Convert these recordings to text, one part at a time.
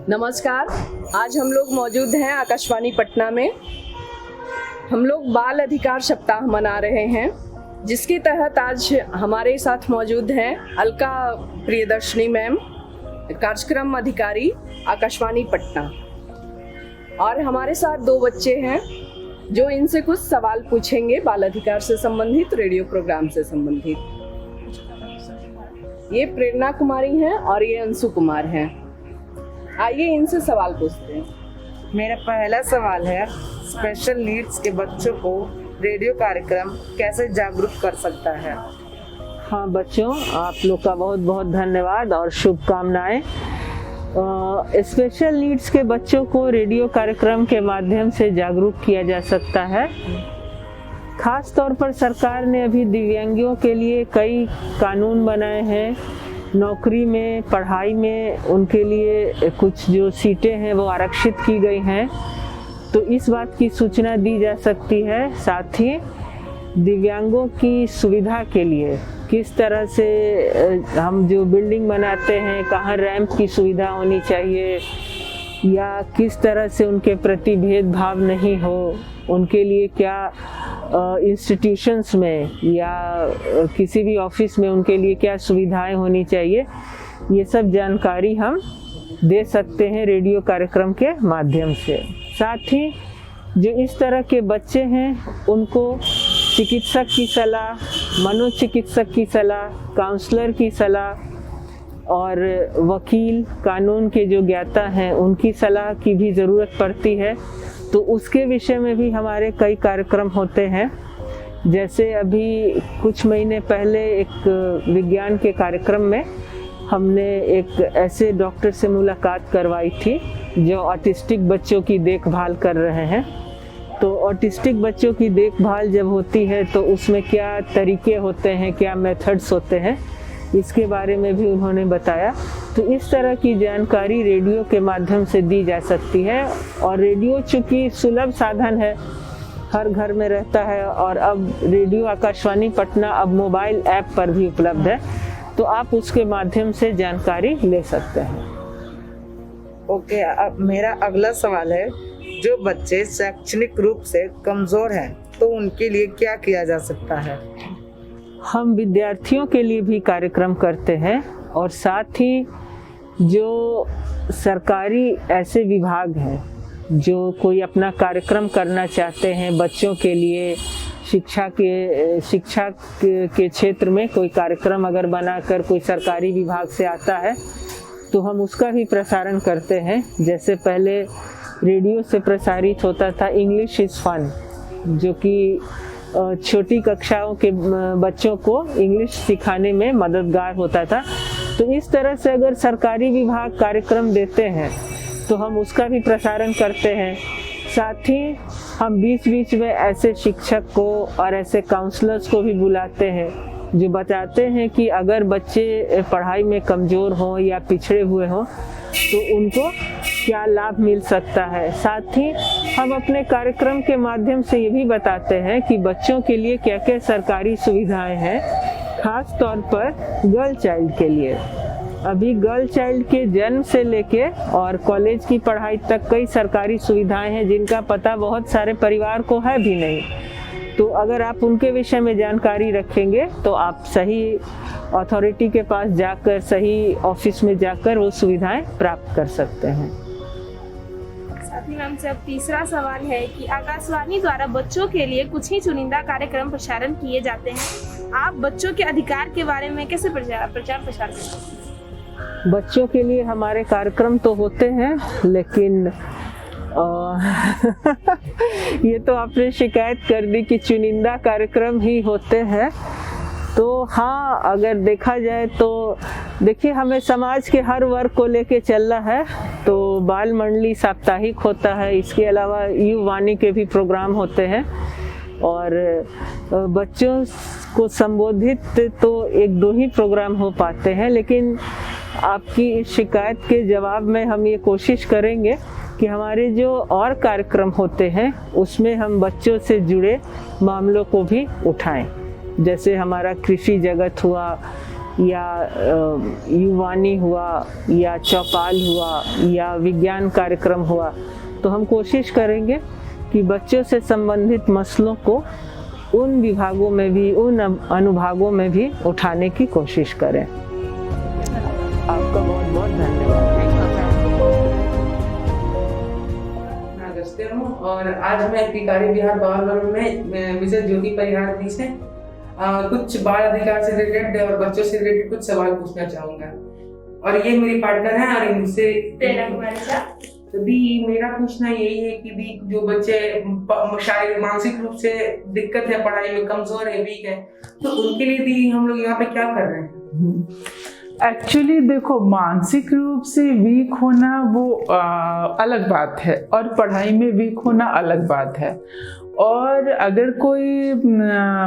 नमस्कार। आज हम लोग मौजूद हैं आकाशवाणी पटना में। हम लोग बाल अधिकार सप्ताह मना रहे हैं, जिसके तहत आज हमारे साथ मौजूद हैं अलका प्रियदर्शनी मैम, कार्यक्रम अधिकारी आकाशवाणी पटना, और हमारे साथ दो बच्चे हैं जो इनसे कुछ सवाल पूछेंगे बाल अधिकार से संबंधित, रेडियो प्रोग्राम से संबंधित। ये प्रेरणा कुमारी हैं और ये अंशु कुमार हैं। आइए इनसे सवाल पूछते हैं। मेरा पहला सवाल है, स्पेशल नीड्स के बच्चों को रेडियो कार्यक्रम कैसे जागरूक कर सकता है? हाँ बच्चों, आप लोग का बहुत बहुत धन्यवाद और शुभकामनाएं। स्पेशल नीड्स के बच्चों को रेडियो कार्यक्रम के माध्यम से जागरूक किया जा सकता है। खास तौर पर सरकार ने अभी दिव्यांगों के लिए कई कानून बनाए हैं। नौकरी में, पढ़ाई में उनके लिए कुछ जो सीटें हैं वो आरक्षित की गई हैं, तो इस बात की सूचना दी जा सकती है। साथ ही दिव्यांगों की सुविधा के लिए किस तरह से हम जो बिल्डिंग बनाते हैं, कहाँ रैंप की सुविधा होनी चाहिए, या किस तरह से उनके प्रति भेदभाव नहीं हो, उनके लिए क्या इंस्टीट्यूशंस में या किसी भी ऑफिस में उनके लिए क्या सुविधाएं होनी चाहिए, ये सब जानकारी हम दे सकते हैं रेडियो कार्यक्रम के माध्यम से। साथ ही जो इस तरह के बच्चे हैं उनको चिकित्सक की सलाह, मनोचिकित्सक की सलाह, काउंसलर की सलाह और वकील, कानून के जो ज्ञाता हैं उनकी सलाह की भी ज़रूरत पड़ती है। तो उसके विषय में भी हमारे कई कार्यक्रम होते हैं। जैसे अभी कुछ महीने पहले एक विज्ञान के कार्यक्रम में हमने एक ऐसे डॉक्टर से मुलाकात करवाई थी जो ऑटिस्टिक बच्चों की देखभाल कर रहे हैं। तो ऑटिस्टिक बच्चों की देखभाल जब होती है तो उसमें क्या तरीके होते हैं, क्या मेथड्स होते हैं, इसके बारे में भी उन्होंने बताया। तो इस तरह की जानकारी रेडियो के माध्यम से दी जा सकती है। और रेडियो चूँकि सुलभ साधन है, हर घर में रहता है, और अब रेडियो आकाशवाणी पटना अब मोबाइल ऐप पर भी उपलब्ध है, तो आप उसके माध्यम से जानकारी ले सकते हैं। ओके, अब मेरा अगला सवाल है, जो बच्चे शैक्षणिक रूप से कमज़ोर हैं तो उनके लिए क्या किया जा सकता है? हम विद्यार्थियों के लिए भी कार्यक्रम करते हैं, और साथ ही जो सरकारी ऐसे विभाग हैं जो कोई अपना कार्यक्रम करना चाहते हैं बच्चों के लिए, शिक्षा के क्षेत्र में कोई कार्यक्रम अगर बनाकर कोई सरकारी विभाग से आता है तो हम उसका भी प्रसारण करते हैं। जैसे पहले रेडियो से प्रसारित होता था इंग्लिश इज़ फन, जो कि छोटी कक्षाओं के बच्चों को इंग्लिश सिखाने में मददगार होता था। तो इस तरह से अगर सरकारी विभाग कार्यक्रम देते हैं तो हम उसका भी प्रसारण करते हैं। साथ ही हम बीच बीच में ऐसे शिक्षक को और ऐसे काउंसलर्स को भी बुलाते हैं जो बताते हैं कि अगर बच्चे पढ़ाई में कमज़ोर हों या पिछड़े हुए हों तो उनको क्या लाभ मिल सकता है। साथ ही हम अपने कार्यक्रम के माध्यम से ये भी बताते हैं कि बच्चों के लिए क्या क्या सरकारी सुविधाएं हैं, खास तौर पर गर्ल चाइल्ड के लिए। अभी गर्ल चाइल्ड के जन्म से लेके और कॉलेज की पढ़ाई तक कई सरकारी सुविधाएं हैं जिनका पता बहुत सारे परिवार को है भी नहीं। तो अगर आप उनके विषय में जानकारी रखेंगे तो आप सही अथॉरिटी के पास जाकर, सही ऑफिस में जाकर वो सुविधाएं प्राप्त कर सकते हैं। साथ ही मैम से अब तीसरा सवाल है कि आकाशवाणी द्वारा बच्चों के लिए कुछ ही चुनिंदा कार्यक्रम प्रसारण किए जाते हैं। आप बच्चों के अधिकार के बारे में कैसे प्रचार प्रसार करते हैं? बच्चों के लिए हमारे कार्यक्रम तो होते हैं, लेकिन ये तो आपने शिकायत कर दी कि चुनिंदा कार्यक्रम ही होते हैं। तो हाँ, अगर देखा जाए तो देखिए, हमें समाज के हर वर्ग को लेके चलना है। तो बाल मंडली साप्ताहिक होता है, इसके अलावा युवानी के भी प्रोग्राम होते हैं, और बच्चों को संबोधित तो एक दो ही प्रोग्राम हो पाते हैं। लेकिन आपकी इस शिकायत के जवाब में हम ये कोशिश करेंगे कि हमारे जो और कार्यक्रम होते हैं उसमें हम बच्चों से जुड़े मामलों को भी उठाएं। जैसे हमारा कृषि जगत हुआ, या युवानी हुआ या चौपाल हुआ या विज्ञान कार्यक्रम हुआ, तो हम कोशिश करेंगे कि बच्चों से संबंधित मसलों को उन विभागों में भी, उन अनुभागों में भी उठाने की कोशिश करें। आपका बहुत बहुत धन्यवाद। मैं अगस्त्य हूँ और आज मैं क्रिकारी बिहार बाल भवन में मिसेस ज्योति परिहार दी से कुछ बाल अधिकार से रिलेटेड और बच्चों से रिलेटेड कुछ सवाल पूछना चाहूँगा, और ये मेरी पार्टनर है और इनसे तो दी मेरा पूछना यही है कि दी जो बच्चे शारीरिक मानसिक रूप से दिक्कत है, पढ़ाई में कमजोर है, वीक है, तो उनके लिए दी हम लोग यहाँ पे क्या कर रहे हैं? एक्चुअली देखो, मानसिक रूप से वीक होना वो अलग बात है और पढ़ाई में वीक होना अलग बात है। और अगर कोई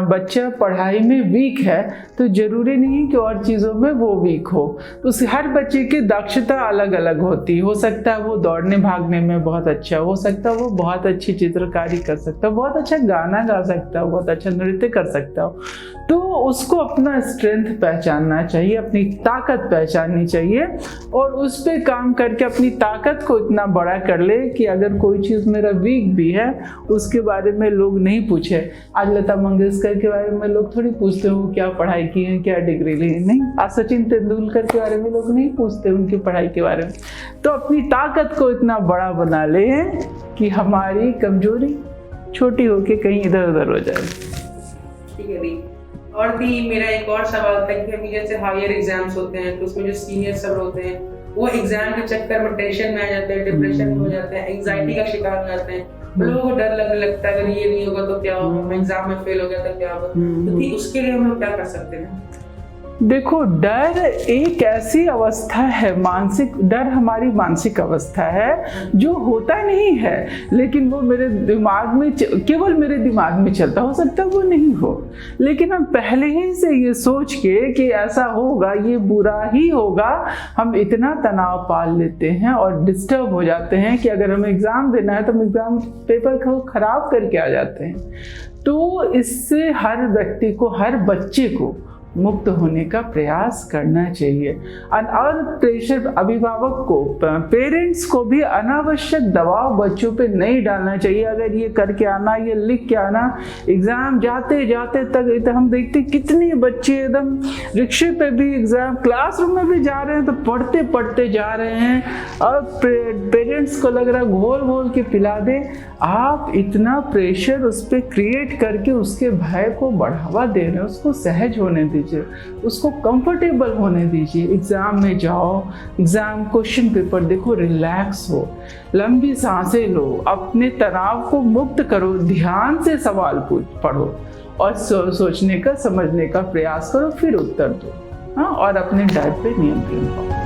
बच्चा पढ़ाई में वीक है तो ज़रूरी नहीं कि और चीज़ों में वो वीक हो। तो हर बच्चे की दक्षता अलग अलग होती है। हो सकता है वो दौड़ने भागने में बहुत अच्छा, हो सकता है वो बहुत अच्छी चित्रकारी कर सकता है, बहुत अच्छा गाना गा सकता है, बहुत अच्छा नृत्य कर सकता हो। तो उसको अपना स्ट्रेंथ पहचानना चाहिए, अपनी ताकत पहचाननी चाहिए और उस पर काम करके अपनी ताकत को इतना बड़ा कर ले कि अगर कोई चीज़ मेरा वीक भी है उसके बारे में लोग नहीं पूछे। आज लता मंगेशकर के बारे में लोग थोड़ी पूछते हो क्या पढ़ाई की है, क्या डिग्री ली है, नहीं। आज सचिन तेंदुलकर के बारे में लोग नहीं पूछते उनकी पढ़ाई के बारे में। तो अपनी ताकत को इतना बड़ा बना ले कि हमारी कमजोरी छोटी होके कहीं इधर उधर हो जाए। ठीक है दी। और दी मेरा एक और सवाल था कि अभी जैसे हायर एग्जाम्स होते हैं तो उसमें जो सीनियर सब होते हैं वो एग्जाम के चक्कर में टेंशन में आ जाते हैं, डिप्रेशन में हो जाते हैं, एंग्जाइटी का शिकार हो जाते हैं। लोगों को डर लगने लगता है अगर ये नहीं होगा तो क्या होगा, मैं एग्जाम में फेल हो गया तो क्या होगा। तो उसके लिए हम लोग क्या कर सकते हैं? देखो, डर एक ऐसी अवस्था है, मानसिक डर हमारी मानसिक अवस्था है जो होता नहीं है, लेकिन वो मेरे दिमाग में केवल मेरे दिमाग में चलता, हो सकता है वो नहीं हो, लेकिन हम पहले ही से ये सोच के कि ऐसा होगा, ये बुरा ही होगा, हम इतना तनाव पाल लेते हैं और डिस्टर्ब हो जाते हैं कि अगर हमें एग्ज़ाम देना है तो हम एग्ज़ाम पेपर को ख़राब करके आ जाते हैं। तो इससे हर व्यक्ति को, हर बच्चे को मुक्त होने का प्रयास करना चाहिए। और प्रेशर अभिभावक को, पेरेंट्स को भी अनावश्यक दबाव बच्चों पे नहीं डालना चाहिए। अगर ये करके आना, ये लिख के आना, एग्ज़ाम जाते जाते तक हम देखते कितने बच्चे एकदम रिक्शे पे भी एग्ज़ाम, क्लासरूम में भी जा रहे हैं तो पढ़ते पढ़ते जा रहे हैं और पेरेंट्स को लग रहा है घोल घोल के पिला दे। आप इतना प्रेशर उस पर क्रिएट करके उसके भय को बढ़ावा दे रहे हैं। उसको सहज होने दीजिए, उसको कंफर्टेबल होने दीजिए। एग्ज़ाम में जाओ, एग्ज़ाम क्वेश्चन पेपर देखो, रिलैक्स हो, लंबी सांसें लो, अपने तनाव को मुक्त करो, ध्यान से सवाल पढ़ो और सोचने का, समझने का प्रयास करो, फिर उत्तर दो। हाँ, और अपने डर पे नियंत्रण पाओ।